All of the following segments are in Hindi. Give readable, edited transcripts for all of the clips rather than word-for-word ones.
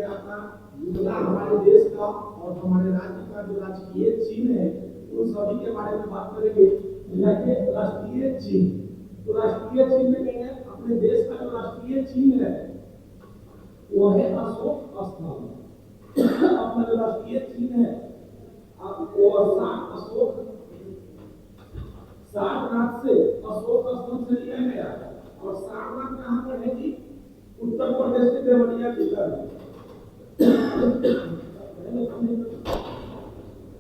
करेंगे अपना मुद्रा हमारे देश का और हमारे राज्य का जो राजकीय चिन्ह है उन सभी के बारे में बात करेंगे। जैसे राष्ट्रीय चिन्ह, तो राष्ट्रीय चिन्ह में क्या है, अपने देश का जो राष्ट्रीय चिन्ह है वो है अशोक स्तंभ। अपना जो राष्ट्रीय चिन्ह है वो सारनाथ से अशोक स्तंभ से लिया गया और सारनाथ कहाँ पर है जी? उत्तर प्रदेश के देवरिया जिला में।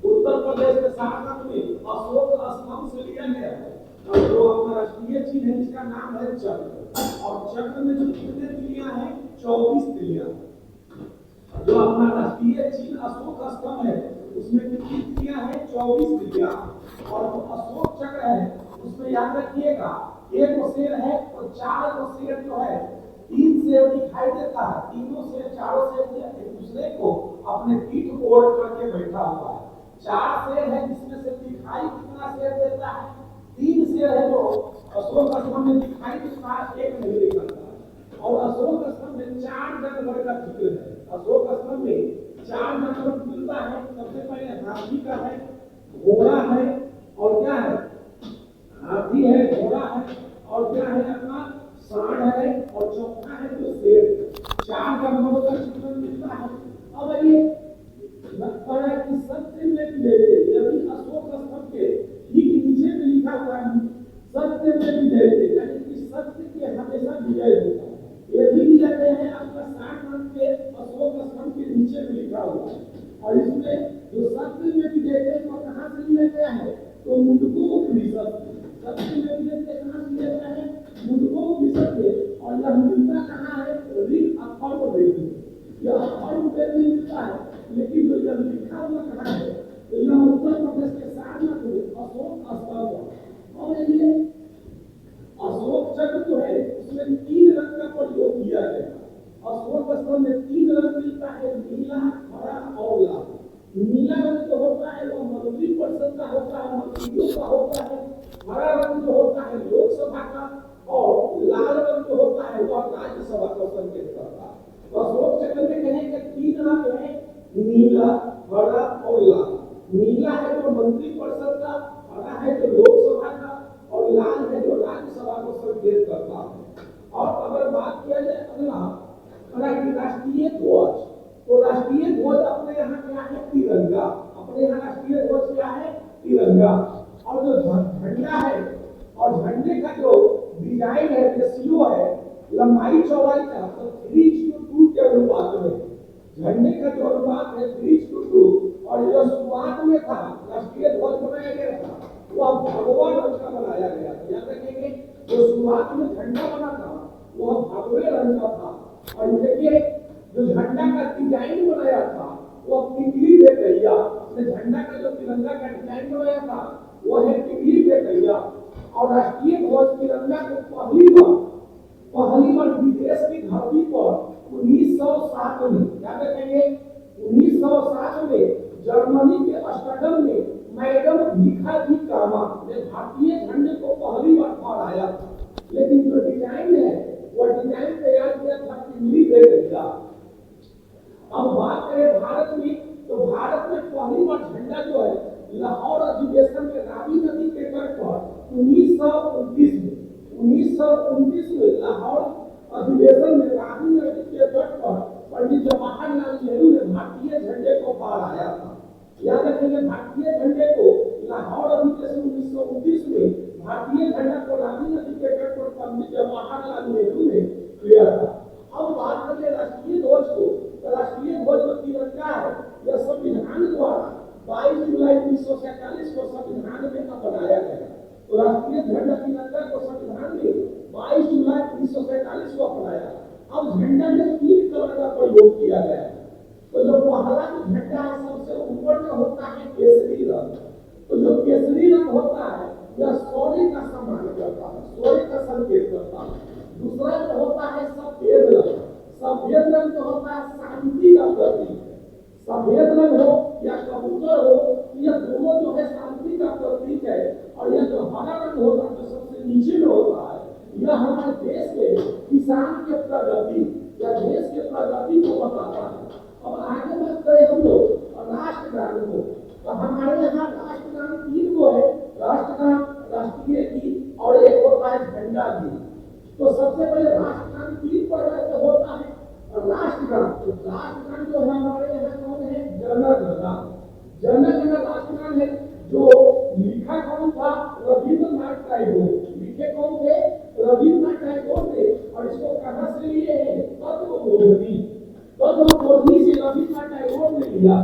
उत्तर प्रदेश के सारनाथ में अशोक स्तंभ से लिया गया और जो अपना राष्ट्रीय चिन्ह है जिसका नाम है चक्र, और चक्र में जो कितने तिलियां हैं? 24 तिलियां। जो अपना राष्ट्रीय चिन्ह अशोक स्तंभ है उसमें कितनी तिलियां हैं? 24 तिलियां। और जो अशोक चक्र है उसमें याद रखिएगा एक शेर है और 4 शेर जो है 3 शेर दिखाई देता है, तीनों शेर चारों शेर एक दूसरे को अपने पीठ ओढ़ करके बैठा हुआ है। 4 शेर है जिसमें से दिखाई कितना शेर देता है? 3 शेर है जो अशोक स्तंभ में दिखाई देता है, एक नहीं दिखता। और अशोक स्तंभ में 4 जानवर का चित्र है। अशोक स्तंभ में 4 जानवर मिलता है। सबसे पहले हाथी का है, घोड़ा है और क्या है? हाथी है, घोड़ा है और क्या है? अपना सांड है और चौथा है जो शेर। 4 जानवरों का चित्र मिलता है। अब ये लगता है कि सत्य में विजय, यदि अशोक स्तंभ के ठीक नीचे में लिखा हुआ है सत्य में विजय, यानी कि सत्य के हमेशा विजय होता है। ये भी लिया गया है आपका सारनाथ के अशोक स्तंभ के नीचे में लिखा हुआ है। और इसमें जो सत्य में विजय को कहाँ से लिया गया है? तो मुंडकोपनिषद। सत्य में विजय कहाँ से लिया गया है? मुंडकोपनिषद से। और यह मिलता कहाँ है? ऋग अथर्ववेद में। यह अथर्ववेद में मिलता है, लेकिन जो यह लिखा हुआ कहाँ है? तो यह उत्तर प्रदेश के सारनाथ में अशोक स्तंभ। और ये अशोक चक्र जो है उसमें 3 रंग का प्रयोग किया गया। अशोक स्तंभ में 3 रंग मिलता है, नीला, हरा और लाल। नीला रंग जो होता है वो मंत्री परिषद का होता है, मंत्रियों का होता है। हरा रंग जो होता है लोकसभा का, और लाल रंग जो होता है वह राज्यसभा को संकेत करता है। तो अशोक चक्र में कहेंगे 3 रंग है, नीला, हरा और लाल। नीला है जो मंत्री परिषद का, हरा है जो लोकसभा का और लाल है जो राज्यसभा को संकेत करता है। और अगर बात किया जाए अगला राष्ट्रीय ध्वज, तो राष्ट्रीय ध्वज अपने यहाँ क्या है? तिरंगा। अपने यहाँ राष्ट्रीय ध्वज क्या है? तिरंगा। और जो झंडा है और झंडे का जो डिजाइन है, रेशियो है लंबाई चौड़ाई का, तो 3:2 के अनुपात में झंडे का जो अनुपात है 3:2। और जो शुरुआत में था राष्ट्रीय ध्वज बनाया गया था वह भगवा रंग का बनाया गया था। याद रखेंगे जो शुरुआत में झंडा बना था वह भगवे रंग का था। और देखिए जो झंडा का डिजाइन बनाया था वह पिंगली बेटैया। झंडा का जो तिरंगा का डिजाइन बनाया था वह है पिंगली बेटैया। और राष्ट्रीय ध्वज तिरंगा को पहली बार विदेश की धरती पर 1907 में, याद रखेंगे 1907 में जर्मनी के स्टॉकहोम में मैडम भीखा जी कामा ने भारतीय झंडे को पहली बार फहराया था। लेकिन जो डिजाइन है वह डिजाइन तैयार किया था पिंगली बेटैया। अब बात करें भारत में, तो भारत में पहली बार झंडा जो है लाहौर अधिवेशन में रावी नदी के तट पर 1929 में लाहौर अधिवेशन में रावी नदी के तट पर पंडित जवाहरलाल नेहरू ने भारतीय झंडे को फहराया था। याद रखेंगे भारतीय झंडे को लाहौर अधिवेशन 1929 में भारतीय झंडा को रावी नदी के तट पर पंडित जवाहरलाल नेहरू ने लिया था। अब बात करें राष्ट्रीय ध्वज को, तो राष्ट्रीय ध्वज जो तिरंगा है यह संविधान द्वारा 22 जुलाई 1947 को संविधान में बनाया गया। तो राष्ट्रीय झंडा तिरंगा को संविधान में 22 जुलाई 1947 को अपनाया। अब झंडा में 3 कलर का प्रयोग किया गया है। तो जो पहला झंडा है सबसे ऊपर में होता है केसरी रंग। तो जो केसरी रंग होता है यह शौर्य का सम्मान करता है, शौर्य का संकेत करता है। दूसरा जो होता है सफेद रंग। सफेद रंग जो होता है शांति का प्रतीक है। सफेद रंग हो या कबूतर हो, यह दोनों जो है शांति का प्रतीक है। और यह जो हरा रंग होता है जो सबसे नीचे में होता है यह हमारे देश के किसान के प्रगति या देश के प्रगति को बताता है। राष्ट्रगण, राष्ट्रगण जो है हमारे यहाँ कौन है? जनगण। जनगण राष्ट्रगण है जो लिखा कौन था? रविंद्रनाथ टैगोर। लिखे कौन थे? रविंद्रनाथ टैगोर ने। और इसको कहां से लिए हैं? तत्वबोधिनी। तत्वबोधिनी से रविंद्रनाथ टैगोर ने लिया।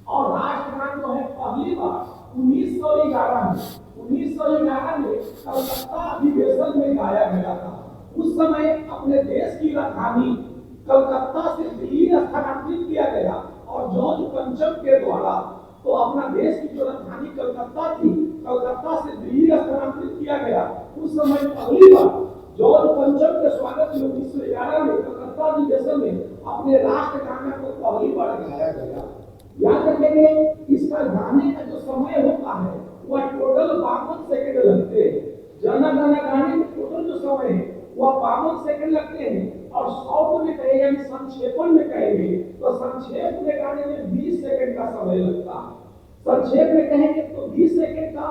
और राष्ट्रगान जो है पहली बार 1911 में कलकत्ता अधिवेशन में गाया गया था। उस समय अपने देश की राजधानी कलकत्ता से दिल्ली स्थानांतरित किया गया और जॉर्ज पंचम के द्वारा तो अपना देश की जो राजधानी कलकत्ता थी, कलकत्ता से दिल्ली स्थानांतरित किया गया। उस समय पहली बार जॉर्ज पंचम के स्वागत में 1911 में कलकत्ता अधिवेशन में अपने राष्ट्रगान को पहली बार गाया गया। याद रखेंगे, इसका गाने का जो समय होता है वह टोटल 52 सेकंड लगते हैं। जनगण गाने में टोटल जो समय है वह 52 सेकंड लगते हैं। और शॉर्ट में कहेंगे, यानी संक्षेपण में कहेंगे तो संक्षेप में गाने में 20 सेकंड का समय लगता है। संक्षेप में कहेंगे तो 20 सेकंड का।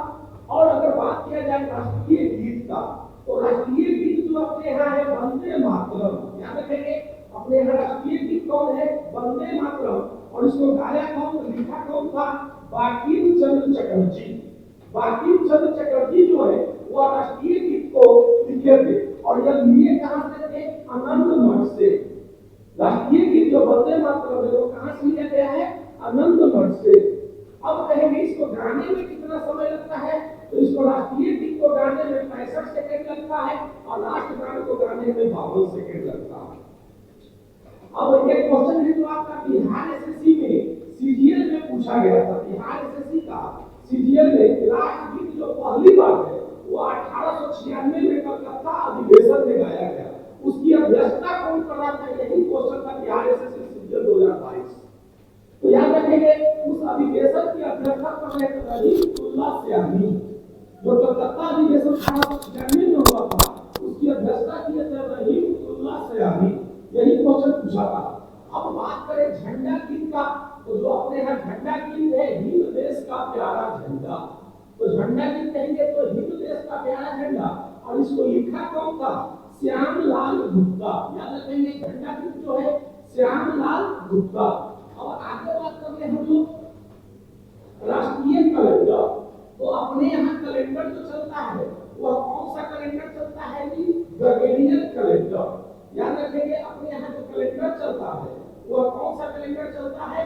और अगर बात किया जाए राष्ट्रीय गीत का, तो राष्ट्रीय गीत जो अपने यहाँ है वंदे मातरम। याद रखेंगे, अपने यहाँ राष्ट्रीय गीत कौन है? वंदे मातरम। और इसको गाया कौन, लिखा कौन था? बंकिम चंद्र चटर्जी। बंकिम चंद्र चटर्जी जो है वह राष्ट्रीय गीत को लिखे थे। और यह लिए कहां से थे? आनंद मठ से। राष्ट्रीय गीत जो वंदे मातरम है वो कहां से लिया गया है? आनंद मठ से। अब कहेंगे इसको गाने में कितना समय लगता है? तो इसको राष्ट्रीय गीत को गाने में 65 सेकंड लगता है और राष्ट्रगान को गाने में 52 सेकंड लगता है। अब एक क्वेश्चन है जो आपका बिहार एसएससी में सीजीएल में पूछा गया था। बिहार एसएससी का सीजीएल में राष्ट्रगीत जो पहली बार है वो 1896 में कलकत्ता अधिवेशन में गाया गया। उसकी अध्यक्षता कौन कर रहा था? यही क्वेश्चन था बिहार एसएससी सीजीएल 2022। तो याद रखेंगे, उस अधिवेशन की अध्यक्षता कर रहे थे रहीमुल्लाह सयानी। जो कलकत्ता अधिवेशन 1896 में हुआ था उसकी अध्यक्षता किए थे रहीमुल्लाह सयानी। यही क्वेश्चन पूछा था। अब बात करें झंडा गीत का, तो जो अपने यहाँ झंडा गीत है हिंद देश का प्यारा झंडा। तो झंडा गीत कहेंगे तो हिंद देश का प्यारा झंडा। और इसको लिखा कौन था? श्यामलाल गुप्ता। याद रखेंगे, झंडा गीत जो है श्यामलाल गुप्ता। और आगे बात करते हैं हम लोग राष्ट्रीय कैलेंडर। तो अपने यहाँ कैलेंडर जो चलता है वह कौन सा कैलेंडर चलता है? Gregorian calendar. याद रखेंगे, अपने यहाँ जो कैलेंडर चलता है वह कौन सा कैलेंडर चलता है?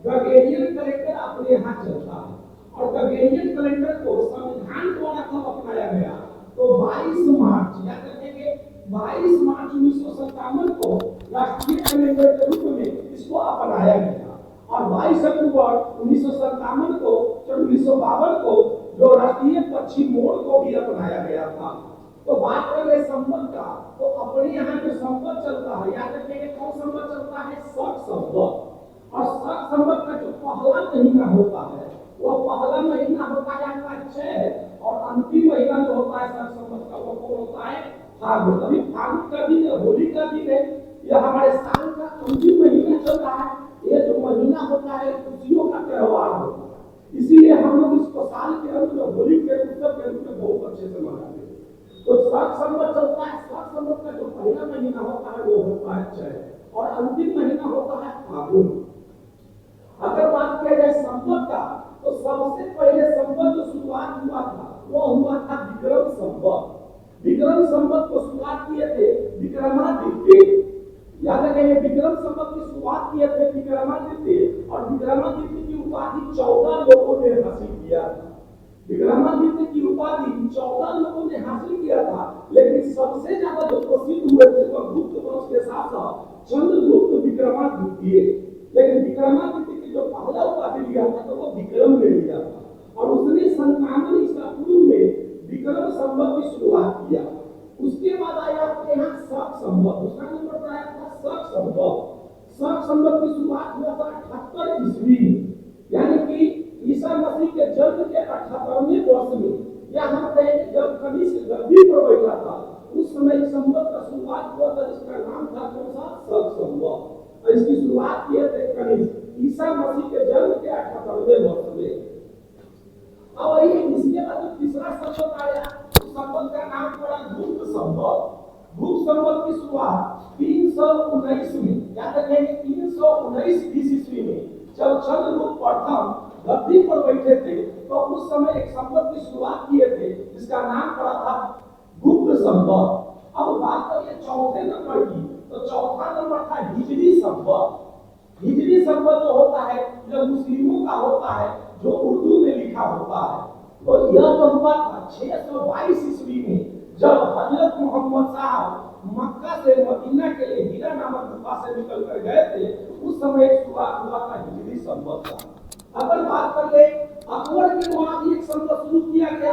ग्रेगोरियन कैलेंडर अपने यहाँ चलता है। और ग्रेगोरियन कैलेंडर को संविधान द्वारा कब अपनाया गया? तो 22 मार्च। याद रखेंगे, 22 मार्च 1957 को राष्ट्रीय कैलेंडर के रूप में इसको अपनाया गया। और 22 अक्टूबर 1957 को 1952 को जो राष्ट्रीय पक्षी मोड़ को भी अपनाया गया था। तो बात करें संवत का, तो अपने यहाँ जो संवत चलता है, याद रखेंगे कौन संवत चलता है? शक संवत। और शक संवत का जो पहला महीना होता है वह पहला महीना होता है आपका चैत। और अंतिम महीना जो होता है शक संवत का वो कौन होता है? फागुन। अभी फागुन का दिन है, होली का दिन है, यह हमारे साल का अंतिम महीना चल रहा है। ये जो महीना होता है खुशियों का त्योहार होता है, इसीलिए हम लोग इसको साल के अंत में होली के उत्सव के रूप में बहुत अच्छे से मनाते हैं। तो शक संवत चलता है। शक संवत का जो पहला महीना होता है वो होता है चैत और अंतिम महीना होता है फागुन। अगर बात किया जाए संवत का, तो सबसे पहले संवत जो शुरुआत हुआ था वो हुआ था विक्रम संवत। विक्रम संवत को शुरुआत किए थे विक्रमादित्य। याद रखेंगे, विक्रम संवत की शुरुआत किए थे विक्रमादित्य। और विक्रमादित्य की उपाधि 14 लोगों ने हासिल किया था। विक्रमादित्य की उपाधि 14 लोगों ने हासिल किया था, लेकिन सबसे ज्यादा जो प्रसिद्ध हुए थे वह गुप्त वंश के शासक चंद्रगुप्त विक्रमादित्य। लेकिन विक्रमादित्य की जो पहला उपाधि लिया था तो वो विक्रम ने लिया था। और उसने 97 ईसा पूर्व में विक्रम संवत की शुरुआत किया। उसके बाद आया आपके यहाँ शक संवत। उसका नंबर पर आया था शक संवत। शक संवत की शुरुआत हुआ था 78 ईस्वी, यानी कि ईसा मसीह के जन्म के 78वें वर्ष में, या हम कहें जब कनिष्क गद्दी पर बैठा था उस समय संवत का शुरुआत हुआ था, जिसका नाम था कौन सा? शक संवत। और इसकी शुरुआत किए थे कनिष्क ईसा मसीह के जन्म के 78वें वर्ष में। अब इसके बाद तीसरा संवत आया, संवत का नाम पड़ा गुप्त संवत। गुप्त संवत की शुरुआत 319 में, याद रखेंगे 319 ईस्वी में जब चंद्रगुप्त प्रथम गद्दी पर बैठे थे तो उस समय एक संवत की शुरुआत किए थे जिसका नाम पड़ा था गुप्त संवत। अब बात करिए चौथे नंबर की, तो चौथा नंबर था हिजरी संवत। हिजरी संवत जो होता है जो मुस्लिमों का होता है, जो उर्दू में लिखा होता है, तो यह तो हुआ था 622 ईस्वी में जब हजरत मोहम्मद साहब मक्का से मदीना के लिए हीरा नामक गुफा से निकल कर गए थे, उस समय शुरुआत हुआ था हिजरी संवत का। अगर बात कर ले अकबर के द्वारा भी एक संवत शुरू किया गया